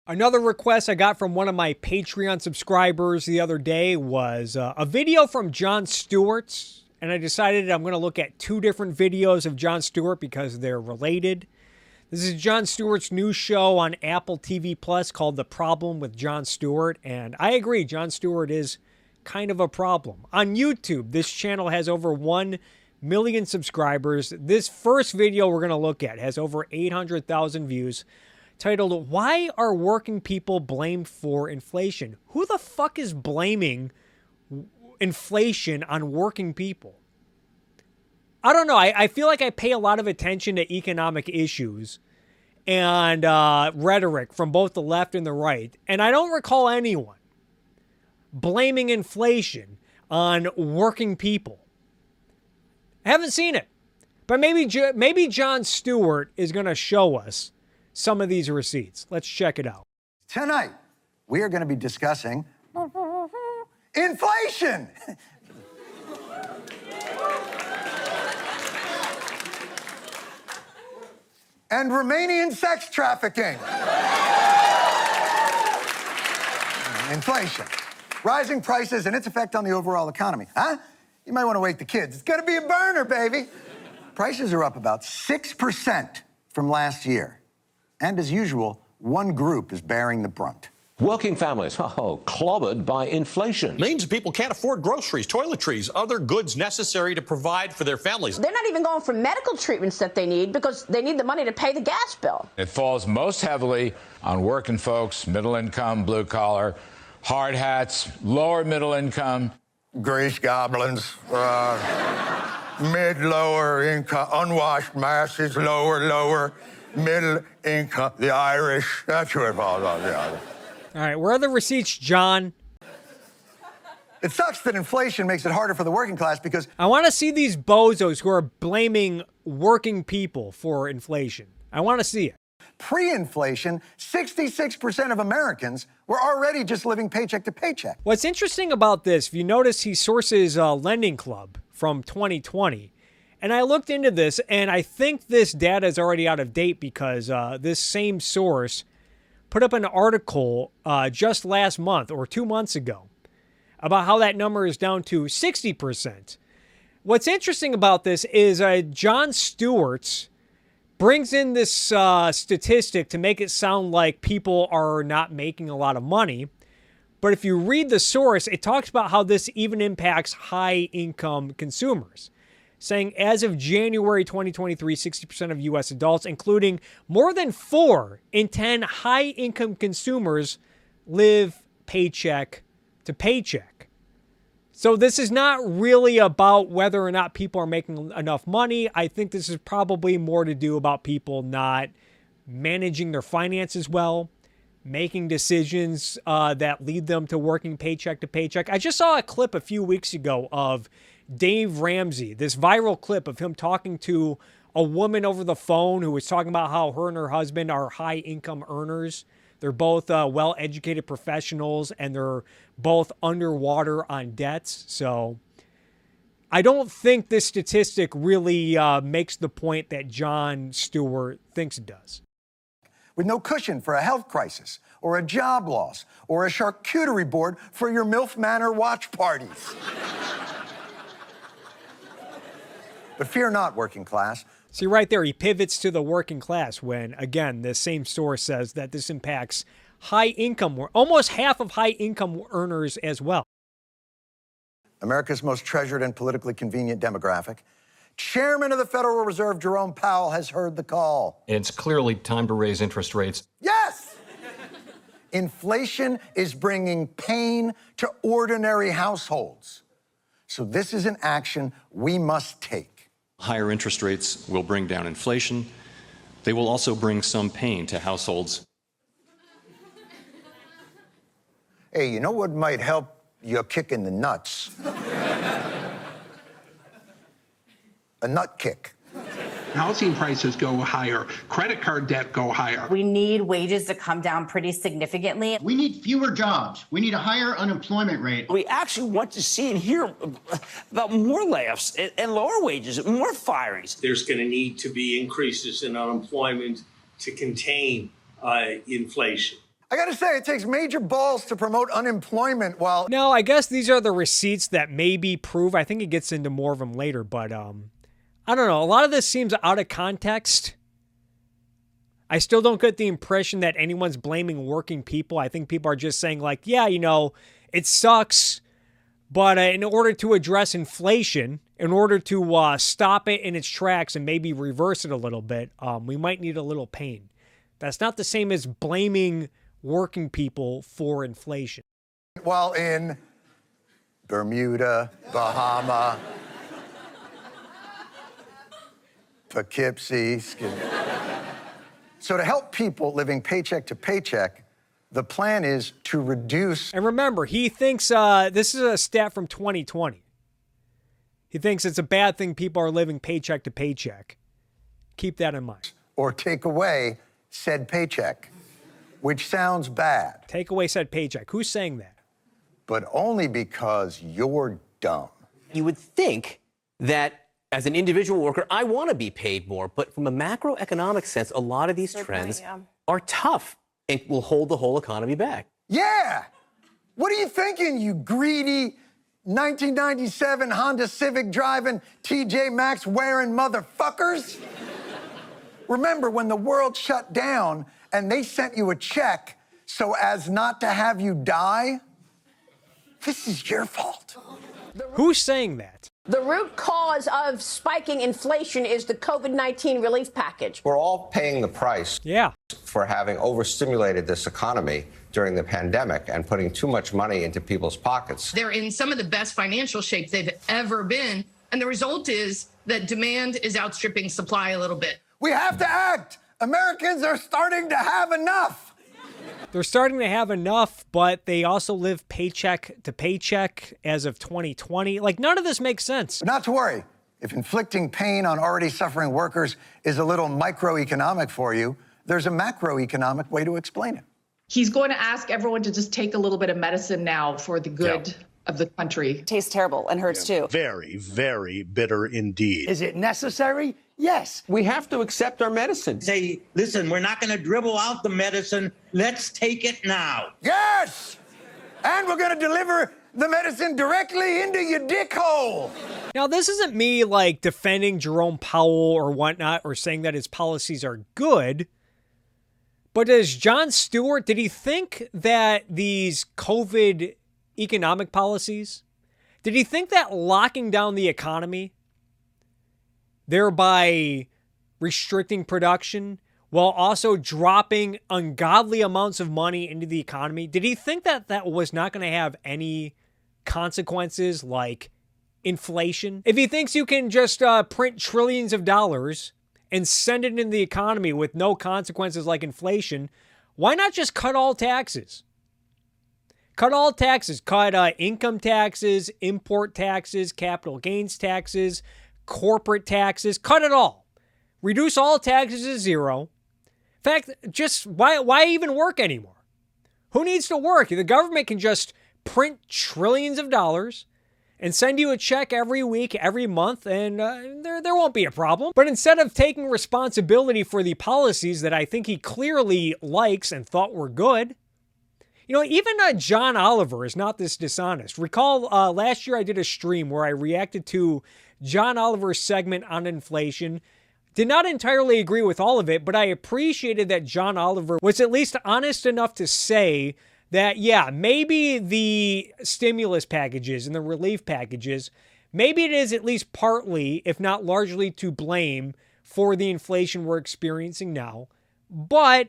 Another request I got from one of my Patreon subscribers the other day was a video from Jon Stewart, and I decided I'm going to look at two different videos of Jon Stewart because they're related. This is Jon Stewart's new show on Apple TV Plus called The Problem with Jon Stewart, and I agree, Jon Stewart is kind of a problem. On YouTube, this channel has over 1 million subscribers. This first video we're going to look at has over 800,000 views, titled, "Why Are Working People Blamed for Inflation?" Who the fuck is blaming inflation on working people? I don't know. I feel like I pay a lot of attention to economic issues and rhetoric from both the left and the right, and I don't recall anyone blaming inflation on working people. I haven't seen it. But maybe Jon Stewart is going to show us some of these receipts. Let's check it out. Tonight, we are going to be discussing inflation. And Romanian sex trafficking. Inflation. Rising prices and its effect on the overall economy. Huh? You might want to wake the kids. It's going to be a burner, baby. Prices are up about 6% from last year. And as usual, one group is bearing the brunt. Working families, clobbered by inflation. Means people can't afford groceries, toiletries, other goods necessary to provide for their families. They're not even going for medical treatments that they need because they need the money to pay the gas bill. It falls most heavily on working folks, middle income, blue collar, hard hats, lower middle income. Grease goblins, mid-lower income, unwashed masses, lower, middle income, the Irish. That's who it falls on. Yeah. All right, where are the receipts, John? It sucks that inflation makes it harder for the working class because I want to see these bozos who are blaming working people for inflation. I want to see it. Pre-inflation, 66% of Americans were already just living paycheck to paycheck. What's interesting about this, if you notice, he sources Lending Club from 2020. And I looked into this, and I think this data is already out of date because this same source put up an article just last month or 2 months ago about how that number is down to 60%. What's interesting about this is Jon Stewart brings in this statistic to make it sound like people are not making a lot of money. But if you read the source, it talks about how this even impacts high-income consumers, saying as of January 2023, 60% of U.S. adults, including more than 4 in 10 high-income consumers, live paycheck to paycheck. So this is not really about whether or not people are making enough money. I think this is probably more to do about people not managing their finances well, making decisions that lead them to working paycheck to paycheck. I just saw a clip a few weeks ago of Dave Ramsey, this viral clip of him talking to a woman over the phone who was talking about how her and her husband are high-income earners. They're both well-educated professionals, and they're both underwater on debts. So I don't think this statistic really makes the point that Jon Stewart thinks it does. With no cushion for a health crisis, or a job loss, or a charcuterie board for your MILF Manor watch parties. But fear not, working class. See, right there, he pivots to the working class when, again, the same source says that this impacts high-income, almost half of high-income earners as well. America's most treasured and politically convenient demographic. Chairman of the Federal Reserve, Jerome Powell, has heard the call. It's clearly time to raise interest rates. Yes! Inflation is bringing pain to ordinary households. So this is an action we must take. Higher interest rates will bring down inflation. They will also bring some pain to households. Hey, you know what might help you kick in the nuts? A nut kick. Housing prices go higher, credit card debt go higher. We need wages to come down pretty significantly. We need fewer jobs. We need a higher unemployment rate. We actually want to see and hear about more layoffs and lower wages, more firings. There's going to need to be increases in unemployment to contain inflation. I gotta say, it takes major balls to promote unemployment while... No, I guess these are the receipts that maybe prove. I think it gets into more of them later, but I don't know. A lot of this seems out of context. I still don't get the impression that anyone's blaming working people. I think people are just saying like, yeah, you know, it sucks, but in order to address inflation, in order to stop it in its tracks and maybe reverse it a little bit, we might need a little pain. That's not the same as blaming working people for inflation. While in Bermuda, Bahama, Poughkeepsie. So to help people living paycheck to paycheck, the plan is to reduce... And remember, he thinks, this is a stat from 2020. He thinks it's a bad thing people are living paycheck to paycheck. Keep that in mind. Or take away said paycheck, which sounds bad. Take away said paycheck. Who's saying that? But only because you're dumb. You would think that as an individual worker, I want to be paid more, but from a macroeconomic sense, a lot of these trends are tough and will hold the whole economy back. Yeah! What are you thinking, you greedy 1997 Honda Civic driving, TJ Maxx wearing motherfuckers? Remember when the world shut down and they sent you a check so as not to have you die? This is your fault. Who's saying that? The root cause of spiking inflation is the COVID-19 relief package. We're all paying the price for having overstimulated this economy during the pandemic and putting too much money into people's pockets. They're in some of the best financial shape they've ever been, and the result is that demand is outstripping supply a little bit. We have to act. Americans are starting to have enough. They're starting to have enough, but they also live paycheck to paycheck as of 2020. Like, none of this makes sense. But not to worry. If inflicting pain on already suffering workers is a little microeconomic for you, there's a macroeconomic way to explain it. He's going to ask everyone to just take a little bit of medicine now for the good of the country. Tastes terrible and hurts too. Very, very bitter indeed. Is it necessary? Yes. We have to accept our medicine. Say, listen, we're not going to dribble out the medicine. Let's take it now. Yes! And we're going to deliver the medicine directly into your dick hole. Now, this isn't me, like, defending Jerome Powell or whatnot or saying that his policies are good. But as Jon Stewart, did he think that these COVID economic policies, did he think that locking down the economy, thereby restricting production, while also dropping ungodly amounts of money into the economy, did he think that that was not going to have any consequences like inflation? If he thinks you can just print trillions of dollars and send it into the economy with no consequences like inflation, why not just cut all taxes? Cut all taxes. Cut income taxes, import taxes, capital gains taxes, corporate taxes. Cut it all. Reduce all taxes to zero. In fact, just why even work anymore? Who needs to work? The government can just print trillions of dollars and send you a check every week, every month, and there won't be a problem. But instead of taking responsibility for the policies that I think he clearly likes and thought were good, you know, even John Oliver is not this dishonest. Recall last year I did a stream where I reacted to John Oliver's segment on inflation. Did not entirely agree with all of it, but I appreciated that John Oliver was at least honest enough to say that, yeah, maybe the stimulus packages and the relief packages, maybe it is at least partly, if not largely, to blame for the inflation we're experiencing now. But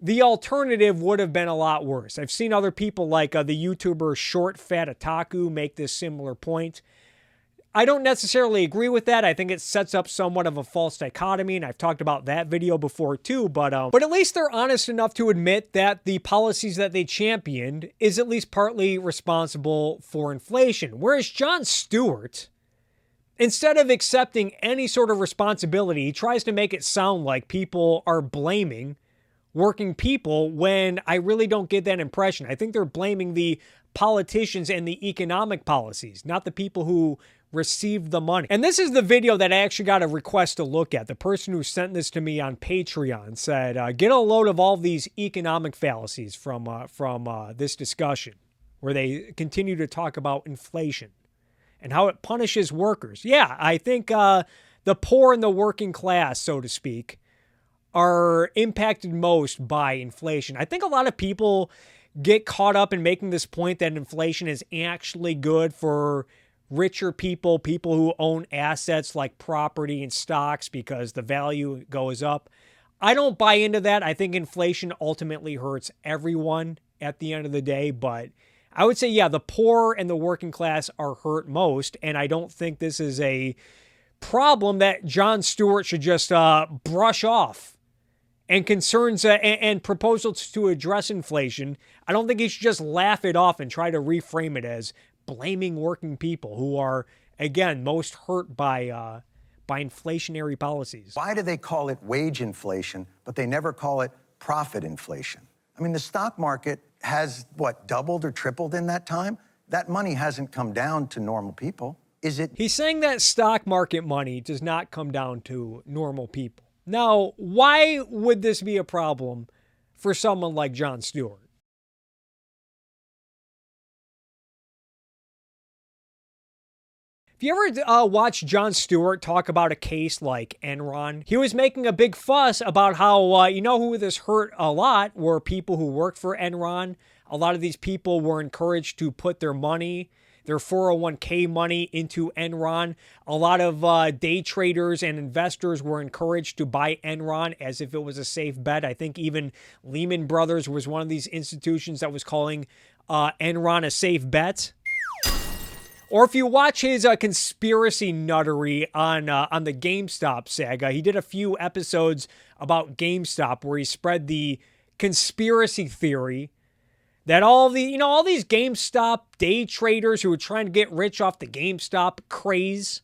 the alternative would have been a lot worse. I've seen other people like the YouTuber Short Fat Otaku make this similar point. I don't necessarily agree with that. I think it sets up somewhat of a false dichotomy, and I've talked about that video before too, but at least they're honest enough to admit that the policies that they championed is at least partly responsible for inflation. Whereas Jon Stewart, instead of accepting any sort of responsibility, he tries to make it sound like people are blaming working people when I really don't get that impression. I think they're blaming the politicians and the economic policies, not the people who received the money. And this is the video that I actually got a request to look at. The person who sent this to me on Patreon said, get a load of all these economic fallacies from this discussion, where they continue to talk about inflation and how it punishes workers. Yeah, I think the poor and the working class, so to speak, are impacted most by inflation. I think a lot of people get caught up in making this point that inflation is actually good for richer people, people who own assets like property and stocks because the value goes up. I don't buy into that. I think inflation ultimately hurts everyone at the end of the day, but I would say, yeah, the poor and the working class are hurt most, and I don't think this is a problem that Jon Stewart should just brush off. And concerns and proposals to address inflation, I don't think he should just laugh it off and try to reframe it as blaming working people who are, again, most hurt by inflationary policies. Why do they call it wage inflation, but they never call it profit inflation? I mean, the stock market has, what, doubled or tripled in that time? That money hasn't come down to normal people. Is it? He's saying that stock market money does not come down to normal people. Now, why would this be a problem for someone like Jon Stewart? If you ever watched Jon Stewart talk about a case like Enron, he was making a big fuss about how, you know who this hurt a lot were people who worked for Enron. A lot of these people were encouraged to put their money, their 401k money into Enron. A lot of day traders and investors were encouraged to buy Enron as if it was a safe bet. I think even Lehman Brothers was one of these institutions that was calling Enron a safe bet. Or if you watch his conspiracy nuttery on the GameStop saga, he did a few episodes about GameStop where he spread the conspiracy theory that all these GameStop day traders who were trying to get rich off the GameStop craze,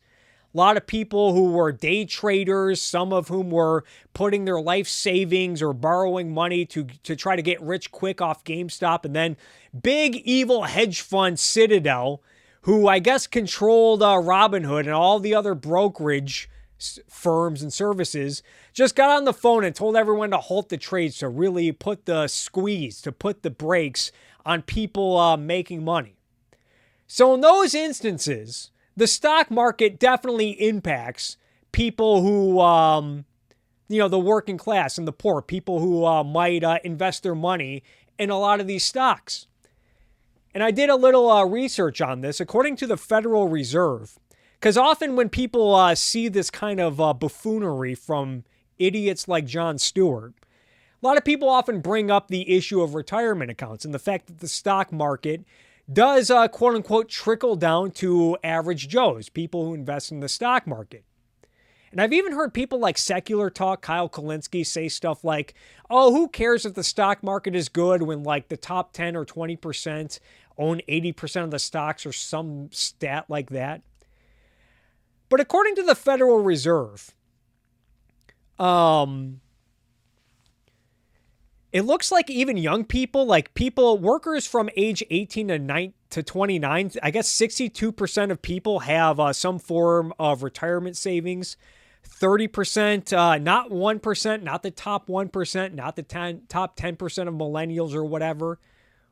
a lot of people who were day traders, some of whom were putting their life savings or borrowing money to try to get rich quick off GameStop, and then big evil hedge fund Citadel, who I guess controlled Robinhood and all the other brokerage firms and services, just got on the phone and told everyone to halt the trades, to really put the squeeze, to put the brakes on people making money. So in those instances, the stock market definitely impacts people who, the working class and the poor, people who might invest their money in a lot of these stocks. And I did a little research on this. According to the Federal Reserve, because often when people see this kind of buffoonery from idiots like Jon Stewart, a lot of people often bring up the issue of retirement accounts and the fact that the stock market does, quote unquote, trickle down to average Joes, people who invest in the stock market. And I've even heard people like Secular Talk, Kyle Kulinski, say stuff like, oh, who cares if the stock market is good when like the top 10 or 20% own 80% of the stocks or some stat like that. But according to the Federal Reserve, it looks like even young people, workers from age 18 to 29, I guess 62% of people have some form of retirement savings. 30%, not 1%, not the top 1%, not the top 10% of millennials or whatever,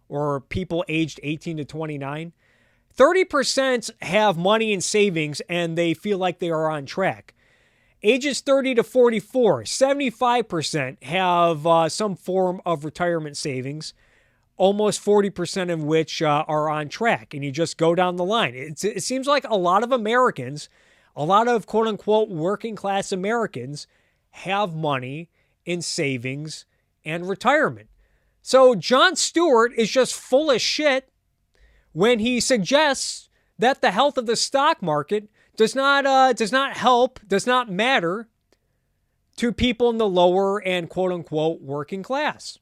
or people aged 18 to 29. 30% have money in savings and they feel like they are on track. Ages 30 to 44, 75% have some form of retirement savings, almost 40% of which are on track. And you just go down the line. It seems like a lot of Americans, a lot of quote-unquote working class Americans have money in savings and retirement. So Jon Stewart is just full of shit when he suggests that the health of the stock market does not help, does not matter to people in the lower and quote-unquote working class.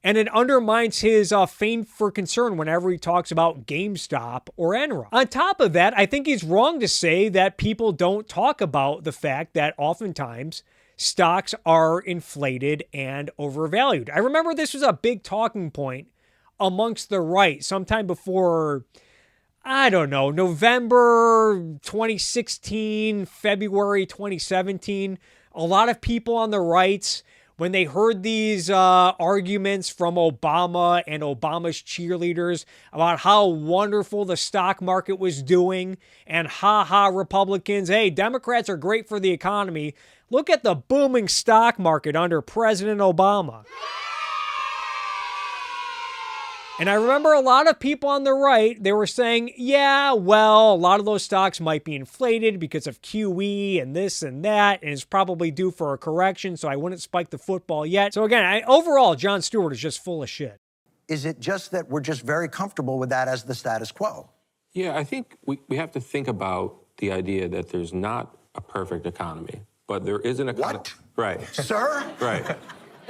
And it undermines his fame for concern whenever he talks about GameStop or Enron. On top of that, I think he's wrong to say that people don't talk about the fact that oftentimes stocks are inflated and overvalued. I remember this was a big talking point amongst the right sometime before I don't know, November 2016, February 2017, a lot of people on the right, when they heard these arguments from Obama and Obama's cheerleaders about how wonderful the stock market was doing, and Republicans, hey, Democrats are great for the economy. Look at the booming stock market under President Obama. And I remember a lot of people on the right, they were saying, yeah, well, a lot of those stocks might be inflated because of QE and this and that, and it's probably due for a correction, so I wouldn't spike the football yet. So again, overall, Jon Stewart is just full of shit. Is it just that we're just very comfortable with that as the status quo? Yeah, I think we have to think about the idea that there's not a perfect economy, but there is an economy. What? Right. Sir? Right.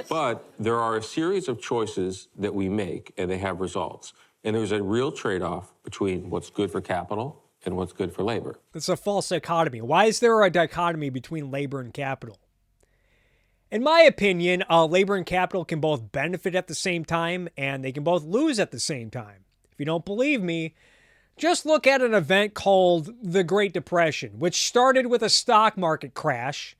But there are a series of choices that we make, and they have results. And there's a real trade-off between what's good for capital and what's good for labor. It's a false dichotomy. Why is there a dichotomy between labor and capital? In my opinion, labor and capital can both benefit at the same time, and they can both lose at the same time. If you don't believe me, just look at an event called the Great Depression, which started with a stock market crash,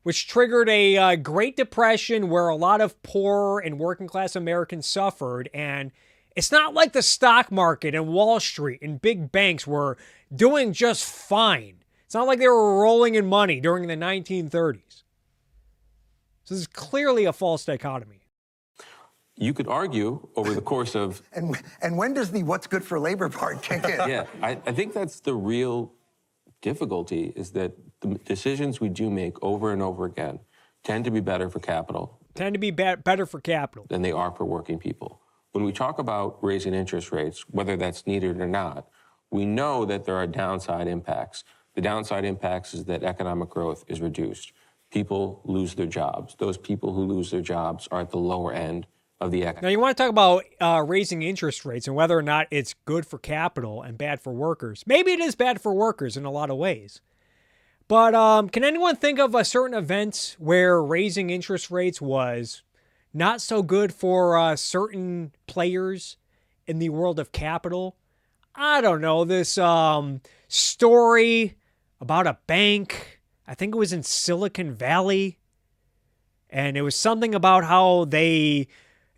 which triggered a Great Depression where a lot of poor and working class Americans suffered. And it's not like the stock market and Wall Street and big banks were doing just fine. It's not like they were rolling in money during the 1930s. So this is clearly a false dichotomy. You could argue over the course of... And when does the what's good for labor part kick in? Yeah, I think that's the real difficulty, is that the decisions we do make over and over again tend to be better for capital. Tend to be better for capital. Than they are for working people. When we talk about raising interest rates, whether that's needed or not, we know that there are downside impacts. The downside impacts is that economic growth is reduced. People lose their jobs. Those people who lose their jobs are at the lower end of the economy. Now, you want to talk about raising interest rates and whether or not it's good for capital and bad for workers. Maybe it is bad for workers in a lot of ways. But can anyone think of a certain event where raising interest rates was not so good for certain players in the world of capital? I don't know, this story about a bank, I think it was in Silicon Valley, and it was something about how they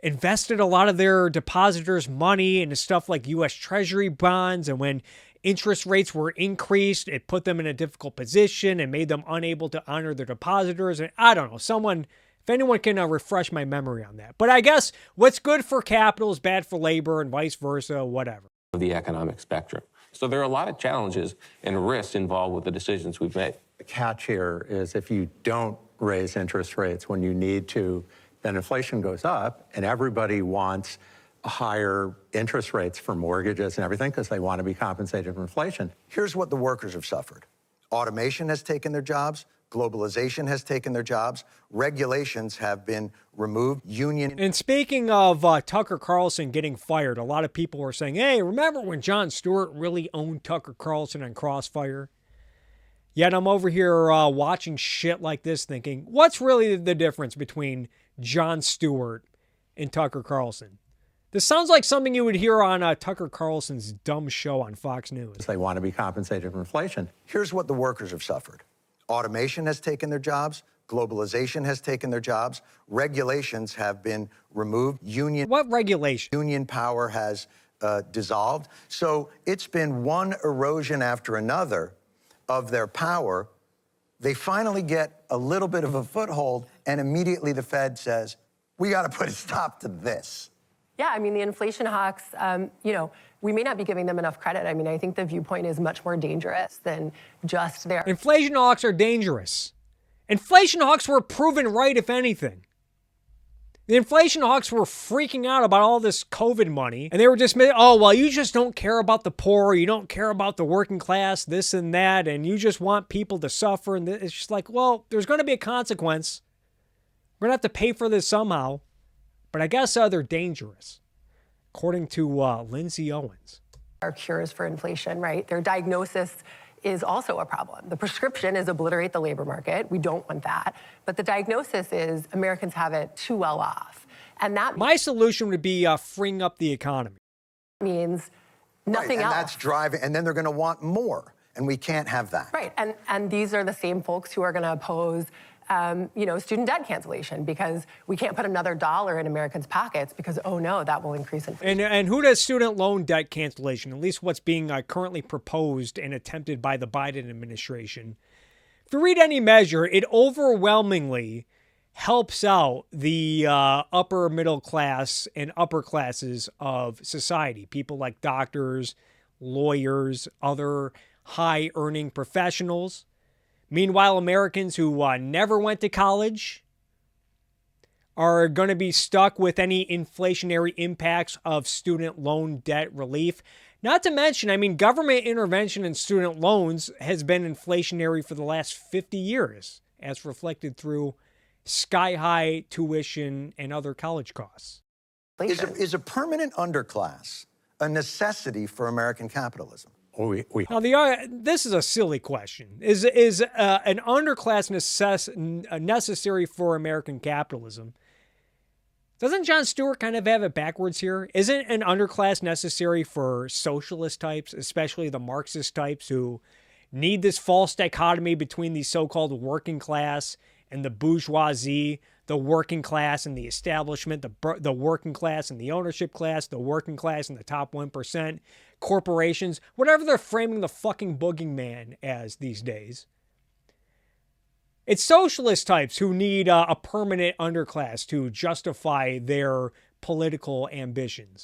invested a lot of their depositors' money into stuff like U.S. Treasury bonds, and when interest rates were increased, it put them in a difficult position and made them unable to honor their depositors. And I don't know, if anyone can refresh my memory on that. But I guess what's good for capital is bad for labor and vice versa, whatever. The economic spectrum. So there are a lot of challenges and risks involved with the decisions we've made. The catch here is if you don't raise interest rates when you need to, then inflation goes up, and everybody wants higher interest rates for mortgages and everything because they want to be compensated for inflation. Here's what the workers have suffered. Automation has taken their jobs. Globalization has taken their jobs. Regulations have been removed. And speaking of Tucker Carlson getting fired, a lot of people were saying, hey, remember when Jon Stewart really owned Tucker Carlson on Crossfire? Yet I'm over here watching shit like this thinking, what's really the difference between Jon Stewart and Tucker Carlson? This sounds like something you would hear on Tucker Carlson's dumb show on Fox News. They want to be compensated for inflation. Here's what the workers have suffered. Automation has taken their jobs. Globalization has taken their jobs. Regulations have been removed. What regulation? Union power has dissolved. So it's been one erosion after another of their power. They finally get a little bit of a foothold, and immediately the Fed says, we got to put a stop to this. Yeah, I mean, the inflation hawks, we may not be giving them enough credit. I mean, I think the viewpoint is much more dangerous than just their... Inflation hawks are dangerous. Inflation hawks were proven right, if anything. The inflation hawks were freaking out about all this COVID money, and they were just, oh, well, you just don't care about the poor, you don't care about the working class, this and that, and you just want people to suffer, and it's just like, well, there's going to be a consequence. We're going to have to pay for this somehow. But I guess they're dangerous, according to Lindsay Owens. Our cures for inflation, right? Their diagnosis is also a problem. The prescription is obliterate the labor market. We don't want that. But the diagnosis is Americans have it too well off. And that my solution would be freeing up the economy. Means Nothing else. And that's driving, and then they're going to want more, and we can't have that. Right, and these are the same folks who are going to oppose student debt cancellation because we can't put another dollar in Americans' pockets because, oh no, that will increase inflation. And who does student loan debt cancellation, at least what's being currently proposed and attempted by the Biden administration? If you read any measure, it overwhelmingly helps out the upper middle class and upper classes of society. People like doctors, lawyers, other high-earning professionals. Meanwhile, Americans who never went to college are going to be stuck with any inflationary impacts of student loan debt relief. Not to mention, government intervention in student loans has been inflationary for the last 50 years, as reflected through sky-high tuition and other college costs. Is a permanent underclass a necessity for American capitalism? Now, this is a silly question. Is an underclass necessary for American capitalism? Doesn't Jon Stewart kind of have it backwards here? Isn't an underclass necessary for socialist types, especially the Marxist types who need this false dichotomy between the so-called working class and the bourgeoisie, the working class and the establishment, the working class and the ownership class, the working class and the top 1%, corporations, whatever they're framing the fucking boogeyman as these days. It's socialist types who need a permanent underclass to justify their political ambitions.